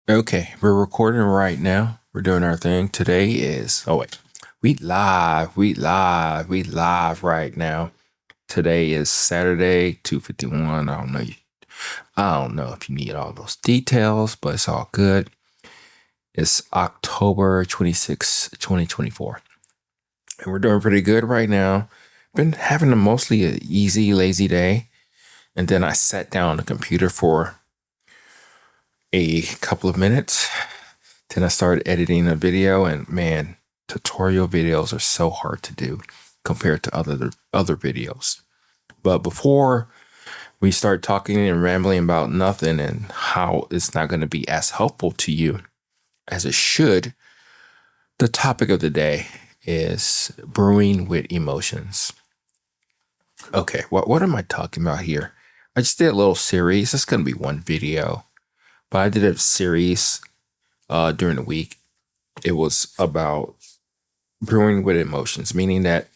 Okay, we're recording right now. We're doing our thing. Today is, oh wait, we live right now. Today is Saturday, 2:51. I don't know if you need all those details, but it's all good. It's October 26th, 2024. And we're doing pretty good right now. Been having a mostly a easy, lazy day. And then I sat down on the computer for a couple of minutes. Then I started editing a video, and man, tutorial videos are so hard to do compared to other videos. But before we start talking and rambling about nothing and how it's not going to be as helpful to you as it should, the topic of the day is brewing with emotions. Okay, what am I talking about here? I just did a little series. It's going to be one video, but I did a series during the week. It was about brewing with emotions, meaning that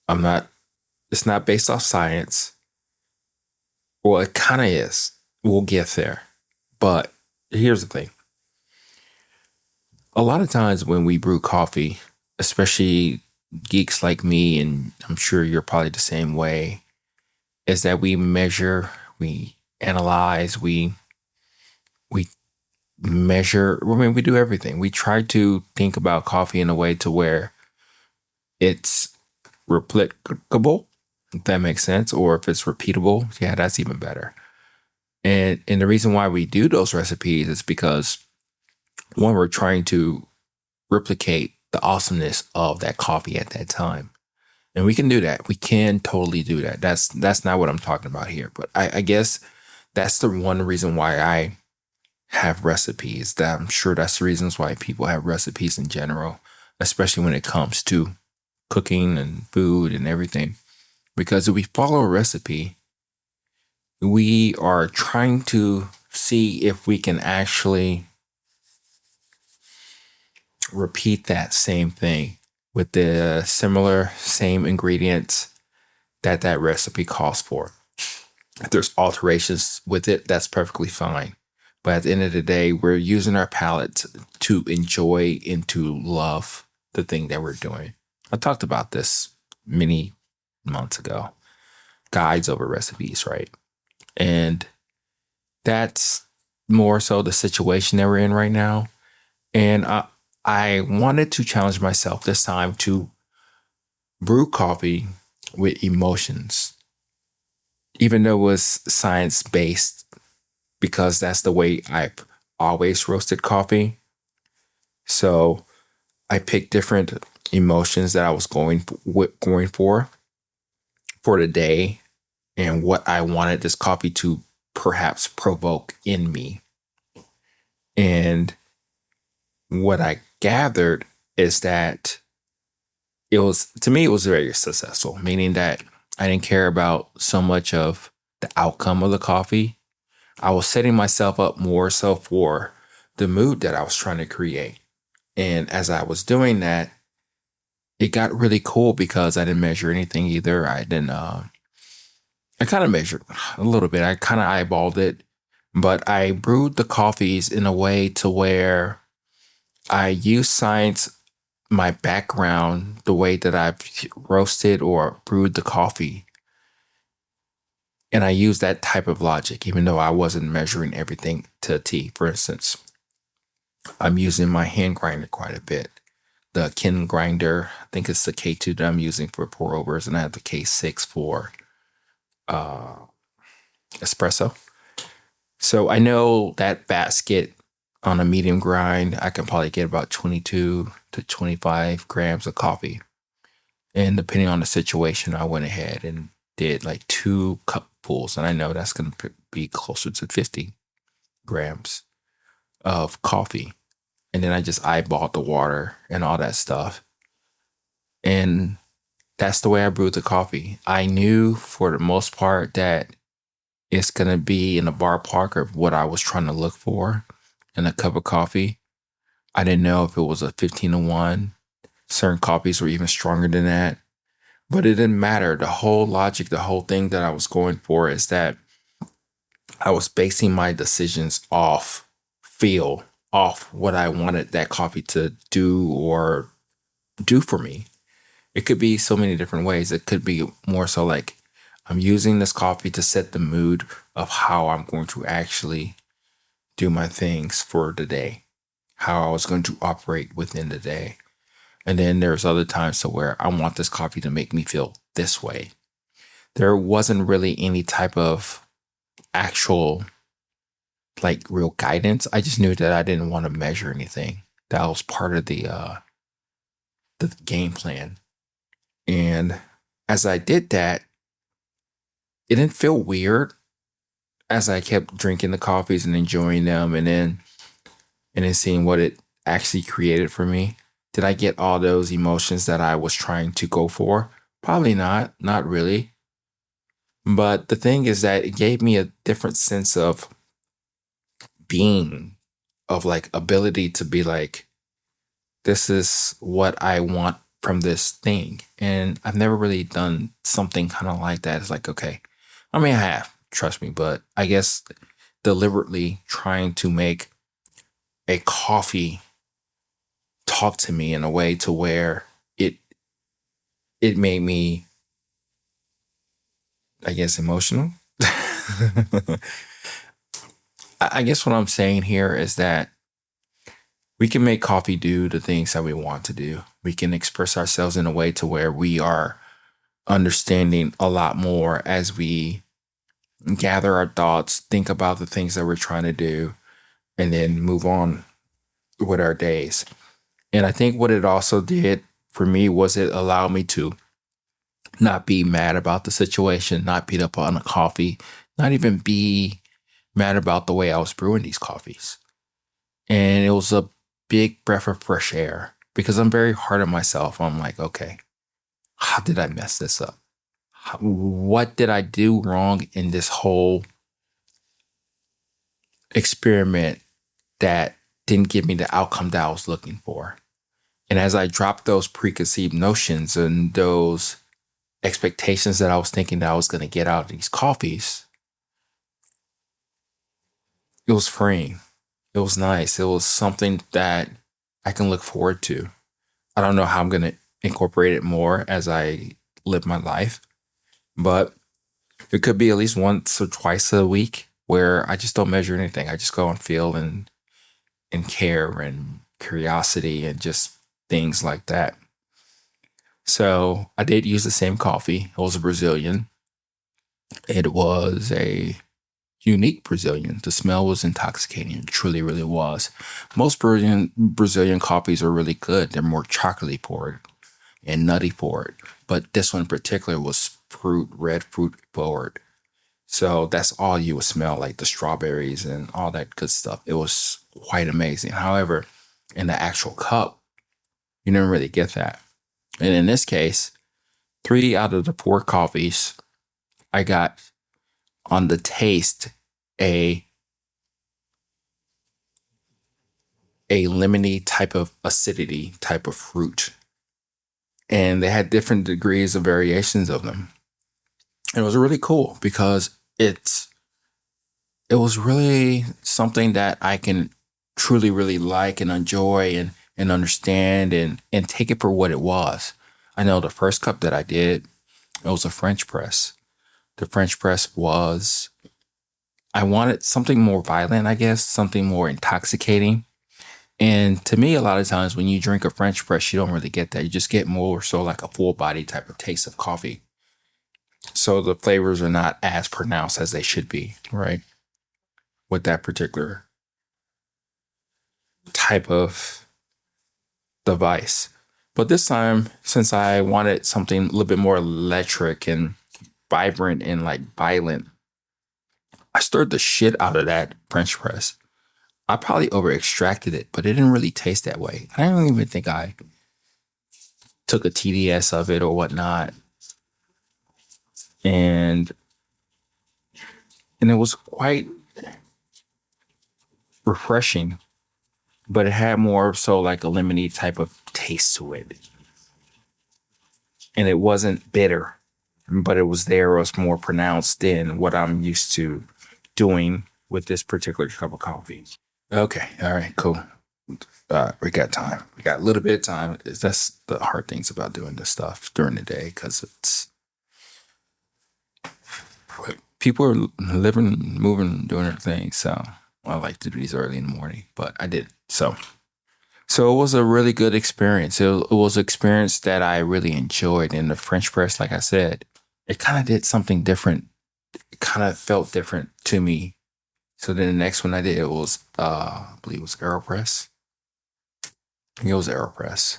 it's not based off science. Well, it kind of is. We'll get there. But here's the thing. A lot of times when we brew coffee, especially geeks like me, and I'm sure you're probably the same way, is that we measure, we analyze, we measure. I mean, we do everything. We try to think about coffee in a way to where it's replicable, if that makes sense, or if it's repeatable, yeah, that's even better. And the reason why we do those recipes is because one, we're trying to replicate the awesomeness of that coffee at that time. And we can do that. We can totally do that. That's not what I'm talking about here. But I guess that's the one reason why I have recipes. That I'm sure that's the reasons why people have recipes in general, especially when it comes to cooking and food and everything. Because if we follow a recipe, we are trying to see if we can actually repeat that same thing with the same ingredients that recipe calls for. If there's alterations with it, that's perfectly fine. But at the end of the day, we're using our palate to enjoy and to love the thing that we're doing. I talked about this many months ago. Guides over recipes, right? And that's more so the situation that we're in right now. And I wanted to challenge myself this time to brew coffee with emotions, even though it was science based, because that's the way I've always roasted coffee. So I picked different emotions that I was going for the day and what I wanted this coffee to perhaps provoke in me. And what I gathered is that to me, it was very successful, meaning that I didn't care about so much of the outcome of the coffee. I was setting myself up more so for the mood that I was trying to create. And as I was doing that, it got really cool because I didn't measure anything either. I kind of measured a little bit. I kind of eyeballed it, but I brewed the coffees in a way to where I used science, my background, the way that I've roasted or brewed the coffee. And I used that type of logic, even though I wasn't measuring everything to a T. For instance, I'm using my hand grinder quite a bit. The Kin grinder, I think it's the K2 that I'm using for pour overs, and I have the K6 for espresso. So I know that basket on a medium grind, I can probably get about 22 to 25 grams of coffee. And depending on the situation, I went ahead and did like 2 cupfuls. And I know that's going to be closer to 50 grams of coffee. And then I just eyeballed the water and all that stuff. And that's the way I brewed the coffee. I knew for the most part that it's going to be in the ballpark of what I was trying to look for in a cup of coffee. I didn't know if it was a 15-1. Certain coffees were even stronger than that. But it didn't matter. The whole logic, the whole thing that I was going for is that I was basing my decisions off feel off what I wanted that coffee to do for me. It could be so many different ways. It could be more so like I'm using this coffee to set the mood of how I'm going to actually do my things for the day, how I was going to operate within the day. And then there's other times to where I want this coffee to make me feel this way. There wasn't really any type of actual like real guidance. I just knew that I didn't want to measure anything. That was part of the game plan. And as I did that, it didn't feel weird as I kept drinking the coffees and enjoying them and then seeing what it actually created for me. Did I get all those emotions that I was trying to go for? Probably not, not really. But the thing is that it gave me a different sense of being, of like ability to be like, this is what I want from this thing. And I've never really done something kind of like that. It's like, okay, I mean, I have, trust me, but I guess deliberately trying to make a coffee talk to me in a way to where it made me, I guess, emotional. I guess what I'm saying here is that we can make coffee do the things that we want to do. We can express ourselves in a way to where we are understanding a lot more as we gather our thoughts, think about the things that we're trying to do, and then move on with our days. And I think what it also did for me was it allowed me to not be mad about the situation, not beat up on a coffee, not even be mad about the way I was brewing these coffees. And it was a big breath of fresh air because I'm very hard on myself. I'm like, okay, how did I mess this up? What did I do wrong in this whole experiment that didn't give me the outcome that I was looking for? And as I dropped those preconceived notions and those expectations that I was thinking that I was going to get out of these coffees, it was freeing. It was nice. It was something that I can look forward to. I don't know how I'm going to incorporate it more as I live my life, but it could be at least once or twice a week where I just don't measure anything. I just go and feel and care and curiosity and just things like that. So I did use the same coffee. It was a Brazilian. It was a unique Brazilian. The smell was intoxicating. It truly, really was. Most Brazilian coffees are really good. They're more chocolatey forward and nutty forward. But this one in particular was red fruit forward. So that's all you would smell, like the strawberries and all that good stuff. It was quite amazing. However, in the actual cup, you didn't really get that. And in this case, 3 out of the 4 coffees I got on the taste a lemony type of acidity type of fruit. And they had different degrees of variations of them. And it was really cool because it was really something that I can truly, really like and enjoy and understand and take it for what it was. I know the first cup that I did, it was a French press. The French press was, I wanted something more violent, I guess, something more intoxicating. And to me, a lot of times when you drink a French press, you don't really get that. You just get more so like a full body type of taste of coffee. So the flavors are not as pronounced as they should be, right? With that particular type of device. But this time, since I wanted something a little bit more electric and vibrant and like violent, I stirred the shit out of that French press. I probably over extracted it, but it didn't really taste that way. I don't even think I took a TDS of it or whatnot. And it was quite refreshing, but it had more so like a lemony type of taste to it. And it wasn't bitter, but it was there. It was more pronounced than what I'm used to doing with this particular cup of coffee. Okay. All right. Cool. We got time. We got a little bit of time. That's the hard things about doing this stuff during the day because it's people are living, moving, doing their thing. So I like to do these early in the morning, but I did. So it was a really good experience. It was an experience that I really enjoyed. And the French press, like I said, it kind of did something different. It kind of felt different to me. So then the next one I did was, I believe it was AeroPress. I think it was AeroPress.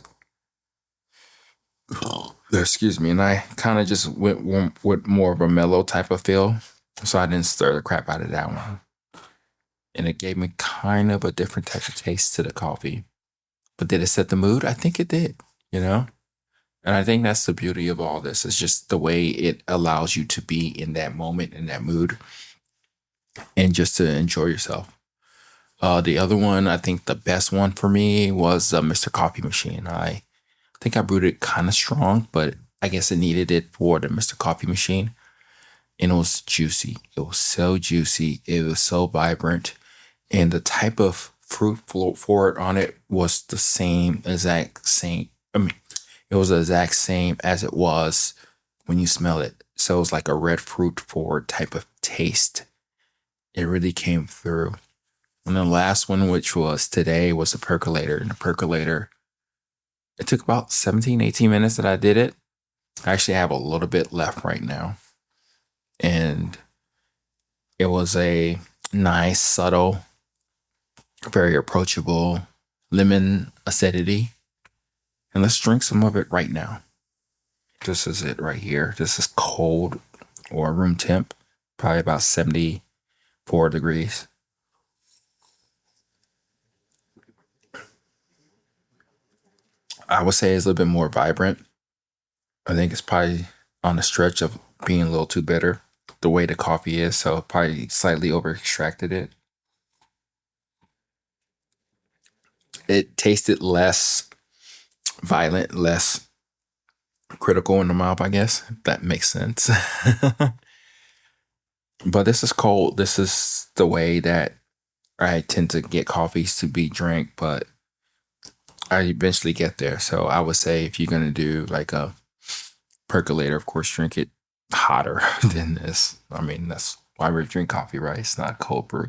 Excuse me. And I kind of just went with more of a mellow type of feel. So I didn't stir the crap out of that one. And it gave me kind of a different type of taste to the coffee. But did it set the mood? I think it did, you know? And I think that's the beauty of all this. It's just the way it allows you to be in that moment, in that mood, and just to enjoy yourself. The other one, I think the best one for me was Mr. Coffee Machine. I think I brewed it kind of strong, but I guess it needed it for the Mr. Coffee Machine. And it was juicy. It was so juicy. It was so vibrant. And the type of fruit forward on it was the same, exact same. I mean, it was the exact same as it was when you smell it. So it was like a red fruit forward type of taste. It really came through. And the last one, which was today, was the percolator. And the percolator, it took about 17, 18 minutes that I did it. I actually have a little bit left right now. And it was a nice, subtle, very approachable lemon acidity. And let's drink some of it right now. This is it right here. This is cold or room temp, probably about 74 degrees. I would say it's a little bit more vibrant. I think it's probably on the stretch of being a little too bitter, the way the coffee is. So probably slightly over extracted it. It tasted less violent, less critical in the mouth, I guess, if that makes sense. But this is cold. This is the way that I tend to get coffees to be drank, but I eventually get there. So I would say if you're going to do like a percolator, of course, drink it hotter than this. I mean, that's why we drink coffee, right? It's not cold brew.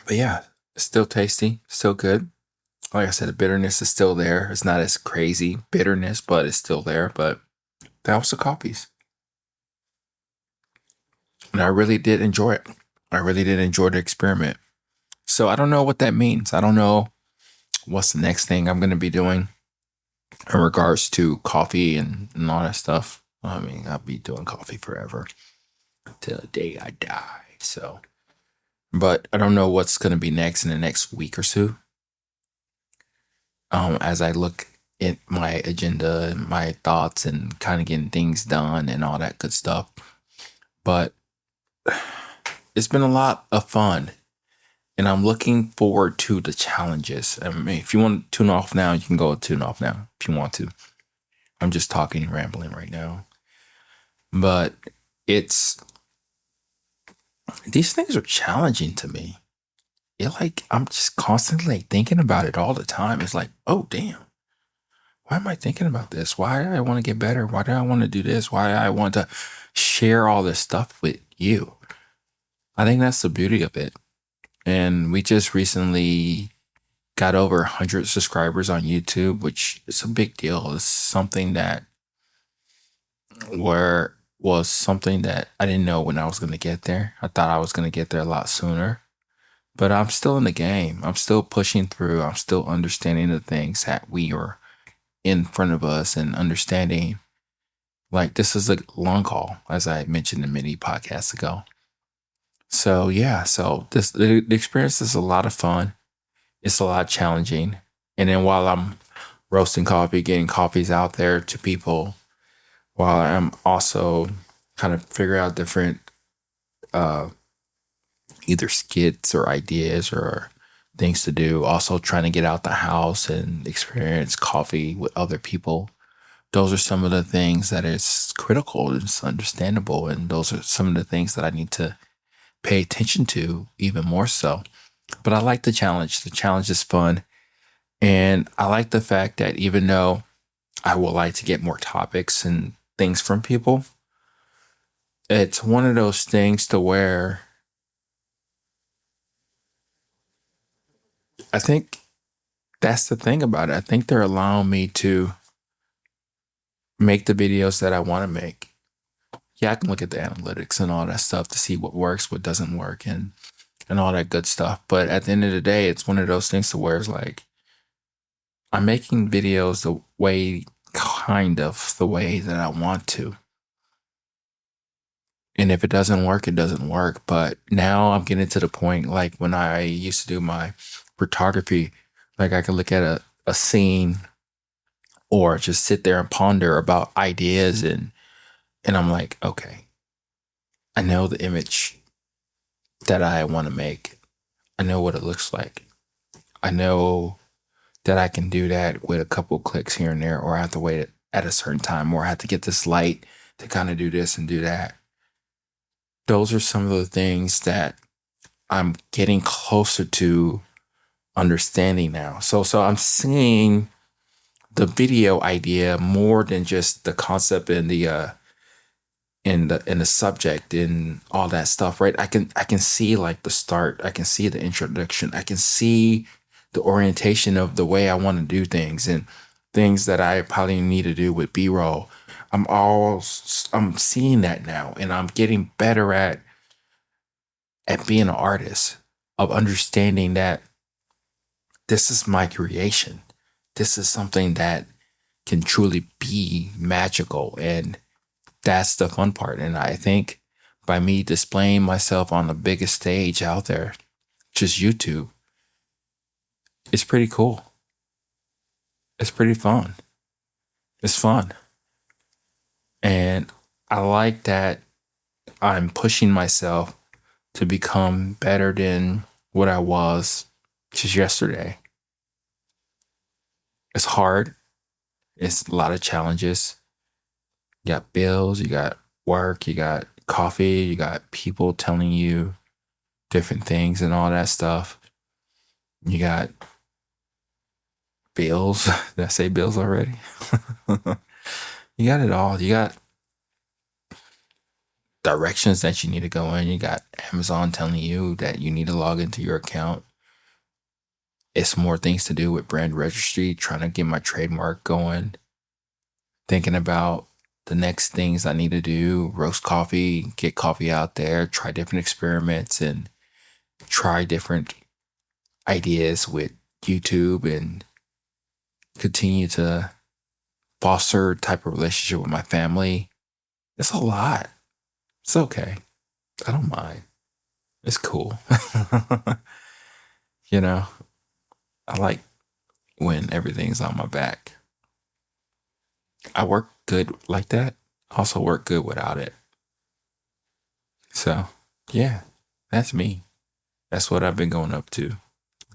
But yeah, it's still tasty, still good. Like I said, the bitterness is still there. It's not as crazy bitterness, but it's still there. But that was the coffees. And I really did enjoy it. I really did enjoy the experiment. So I don't know what that means. I don't know what's the next thing I'm going to be doing in regards to coffee and all that stuff. I mean, I'll be doing coffee forever till the day I die. So, but I don't know what's going to be next in the next week or so. As I look at my agenda and my thoughts and kind of getting things done and all that good stuff. But it's been a lot of fun. And I'm looking forward to the challenges. I mean, if you want to tune off now, you can go tune off now if you want to. I'm just talking, rambling right now. But it's these things are challenging to me. It like I'm just constantly like, thinking about it all the time. It's like, oh damn, why am I thinking about this? Why do I want to get better? Why do I want to do this? Why do I want to share all this stuff with you? I think that's the beauty of it. And we just recently got over 100 subscribers on YouTube, which is a big deal. It's something that where was something that I didn't know when I was going to get there. I thought I was going to get there a lot sooner, but I'm still in the game. I'm still pushing through. I'm still understanding the things that we are in front of us and understanding like this is a long haul, as I mentioned in many podcasts ago. So yeah, so the experience is a lot of fun. It's a lot challenging. And then while I'm roasting coffee, getting coffees out there to people, while I'm also kind of figuring out different uh, either skits or ideas or things to do. Also trying to get out the house and experience coffee with other people those are some of the things that is critical and it's understandable. And those are some of the things that I need to pay attention to even more so. But I like the challenge. The challenge is fun. And I like the fact that even though I would like to get more topics and things from people, it's one of those things to where I think that's the thing about it. I think they're allowing me to make the videos that I want to make. Yeah, I can look at the analytics and all that stuff to see what works, what doesn't work, and all that good stuff. But at the end of the day, it's one of those things to where it's like I'm making videos the way, kind of the way that I want to. And if it doesn't work, it doesn't work. But now I'm getting to the point like when I used to do my photography, like I could look at a scene or just sit there and ponder about ideas and I'm like, okay, I know the image that I want to make. I know what it looks like. I know that I can do that with a couple clicks here and there, or I have to wait at a certain time, or I have to get this light to kind of do this and do that. Those are some of the things that I'm getting closer to understanding now. So I'm seeing the video idea more than just the concept and the in the subject and all that stuff, right? I can see like the start, I can see the introduction, I can see the orientation of the way I want to do things and things that I probably need to do with B-roll. I'm seeing that now, and I'm getting better at being an artist, of understanding that this is my creation. This is something that can truly be magical, and that's the fun part. And I think by me displaying myself on the biggest stage out there, just YouTube, it's pretty cool. It's pretty fun. It's fun. And I like that I'm pushing myself to become better than what I was just yesterday. It's hard. It's a lot of challenges. You got bills, you got work, you got coffee, you got people telling you different things and all that stuff. You got bills. Did I say bills already? You got it all. You got directions that you need to go in. You got Amazon telling you that you need to log into your account. It's more things to do with brand registry, trying to get my trademark going, thinking about the next things I need to do, roast coffee, get coffee out there, try different experiments and try different ideas with YouTube and continue to foster type of relationship with my family. It's a lot. It's okay. I don't mind. It's cool. You know, I like when everything's on my back. I work good like that. I also work good without it. So, yeah, that's me. That's what I've been going up to,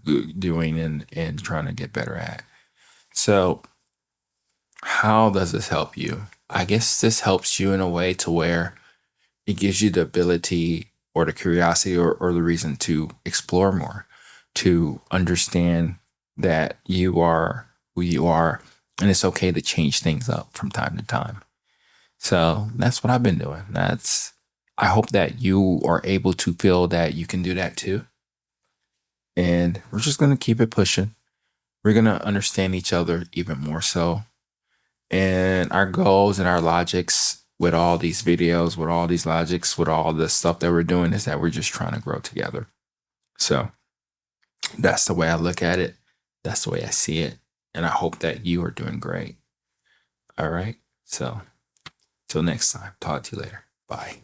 doing and trying to get better at. So, how does this help you? I guess this helps you in a way to where it gives you the ability or the curiosity or the reason to explore more, to understand that you are who you are, and it's okay to change things up from time to time. So that's what I've been doing. I hope that you are able to feel that you can do that too. And we're just going to keep it pushing. We're going to understand each other even more so. And our goals and our logics with all these videos, with all these logics, with all the stuff that we're doing is that we're just trying to grow together. So that's the way I look at it. That's the way I see it. And I hope that you are doing great. All right. So till next time, talk to you later. Bye.